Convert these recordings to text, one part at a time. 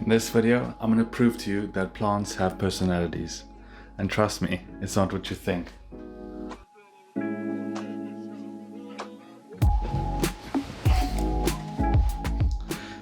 In this video, I'm going to prove to you that plants have personalities. And trust me, it's not what you think.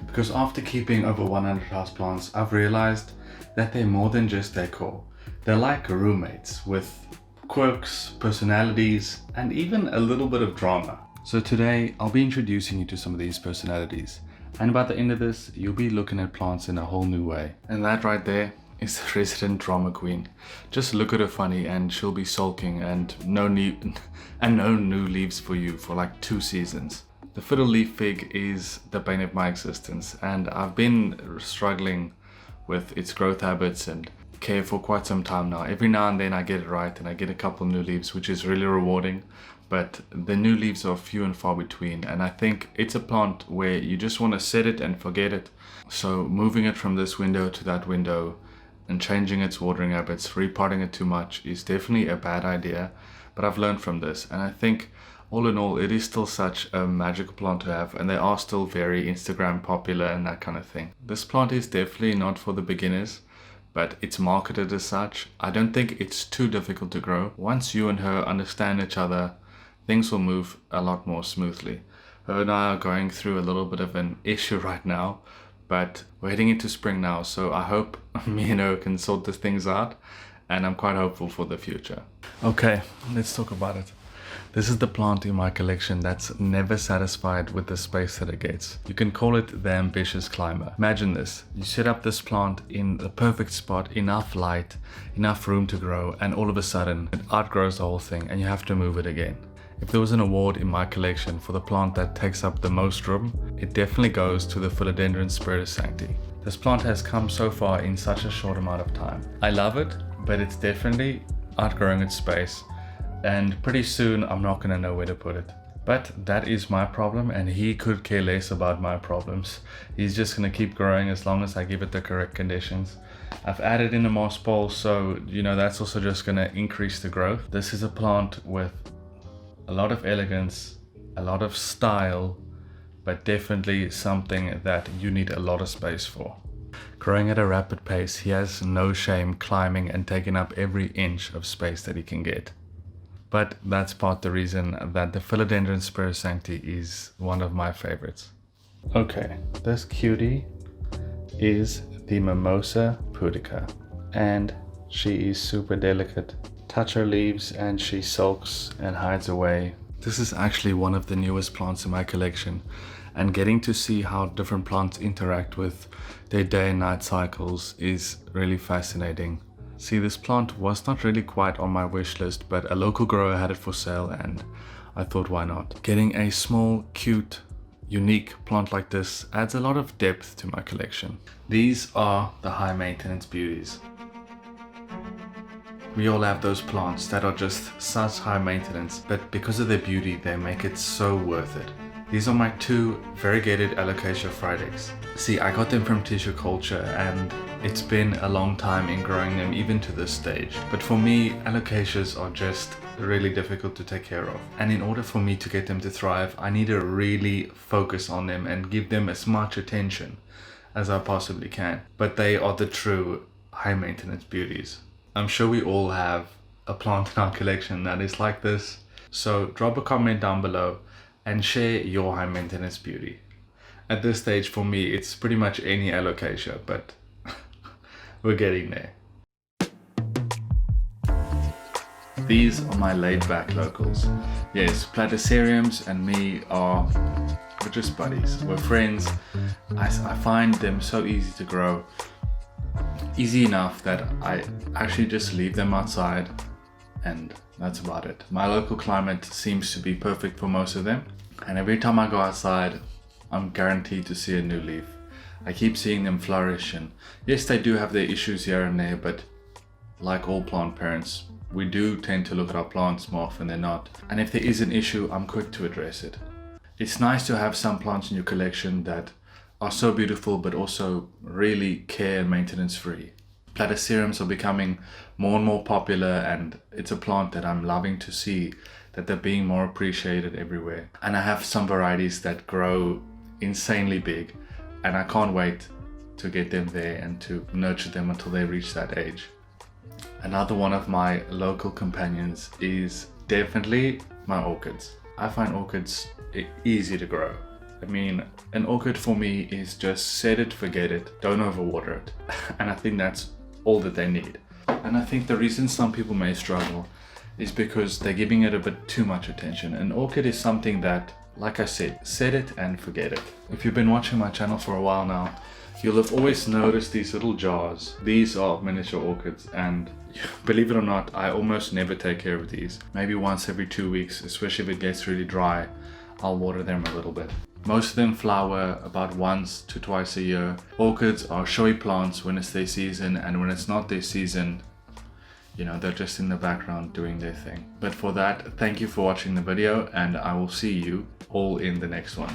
Because after keeping over 100 houseplants, I've realized that they're more than just decor. They're like roommates with quirks, personalities, and even a little bit of drama. So today, I'll be introducing you to some of these personalities. And by the end of this, you'll be looking at plants in a whole new way. And that right there is the resident drama queen. Just look at her funny and she'll be sulking and no new leaves for you for like 2 seasons. The Fiddle Leaf Fig is the bane of my existence, and I've been struggling with its growth habits and care for quite some time now. Every now and then I get it right and I get a couple new leaves, which is really rewarding. But the new leaves are few and far between, and I think it's a plant where you just want to set it and forget it. So moving it from this window to that window and changing its watering habits, repotting it too much is definitely a bad idea. But I've learned from this, and I think all in all it is still such a magical plant to have, and they are still very Instagram popular and that kind of thing. This plant is definitely not for the beginners, but it's marketed as such. I don't think it's too difficult to grow. Once you and her understand each other, things will move a lot more smoothly. Her and I are going through a little bit of an issue right now, but we're heading into spring now, so I hope me and her can sort these things out, and I'm quite hopeful for the future. Okay, let's talk about it. This is the plant in my collection that's never satisfied with the space that it gets. You can call it the ambitious climber. Imagine this. You set up this plant in the perfect spot, enough light, enough room to grow, and all of a sudden it outgrows the whole thing and you have to move it again. If there was an award in my collection for the plant that takes up the most room, it definitely goes to the Philodendron Spiritus Sancti. This plant has come so far in such a short amount of time. I love it, but it's definitely outgrowing its space, and pretty soon I'm not gonna know where to put it. But that is my problem, and he could care less about my problems. He's just gonna keep growing as long as I give it the correct conditions. I've added in a moss pole, so that's also just gonna increase the growth. This is a plant with a lot of elegance, a lot of style, but definitely something that you need a lot of space for. Growing at a rapid pace, he has no shame climbing and taking up every inch of space that he can get. But that's part of the reason that the Philodendron Spiritus Sancti is one of my favorites. Okay, this cutie is the Mimosa pudica, and she is super delicate. Touch her leaves and she sulks and hides away. This is actually one of the newest plants in my collection, and getting to see how different plants interact with their day and night cycles is really fascinating. See, this plant was not really quite on my wish list, but a local grower had it for sale and I thought, why not? Getting a small, cute, unique plant like this adds a lot of depth to my collection. These are the high maintenance beauties. We all have those plants that are just such high maintenance, but because of their beauty, they make it so worth it. These are my 2 variegated Alocasia Fridays. See, I got them from tissue culture, and it's been a long time in growing them even to this stage. But for me, Alocasias are just really difficult to take care of. And in order for me to get them to thrive, I need to really focus on them and give them as much attention as I possibly can. But they are the true high maintenance beauties. I'm sure we all have a plant in our collection that is like this. So drop a comment down below and share your high maintenance beauty. At this stage for me, it's pretty much any alocasia, but we're getting there. These are my laid-back locals. Yes, platyserums and me we're just buddies. We're friends. I find them so easy to grow. Easy enough that I actually just leave them outside, and that's about it. My local climate seems to be perfect for most of them, and every time I go outside, I'm guaranteed to see a new leaf. I keep seeing them flourish, and yes, they do have their issues here and there, but like all plant parents, we do tend to look at our plants more often than not. And if there is an issue, I'm quick to address it. It's nice to have some plants in your collection that are so beautiful, but also really care and maintenance free. Platyserums are becoming more and more popular, and it's a plant that I'm loving to see that they're being more appreciated everywhere. And I have some varieties that grow insanely big, and I can't wait to get them there and to nurture them until they reach that age. Another one of my local companions is definitely my orchids. I find orchids easy to grow. I mean, an orchid for me is just set it, forget it, don't overwater it. And I think that's all that they need. And I think the reason some people may struggle is because they're giving it a bit too much attention. An orchid is something that, like I said, set it and forget it. If you've been watching my channel for a while now, you'll have always noticed these little jars. These are miniature orchids, and believe it or not, I almost never take care of these. Maybe once every 2 weeks, especially if it gets really dry, I'll water them a little bit. Most of them flower about once to twice a year. Orchids are showy plants when it's their season, and when it's not their season, you know, they're just in the background doing their thing. But for that, thank you for watching the video, and I will see you all in the next one.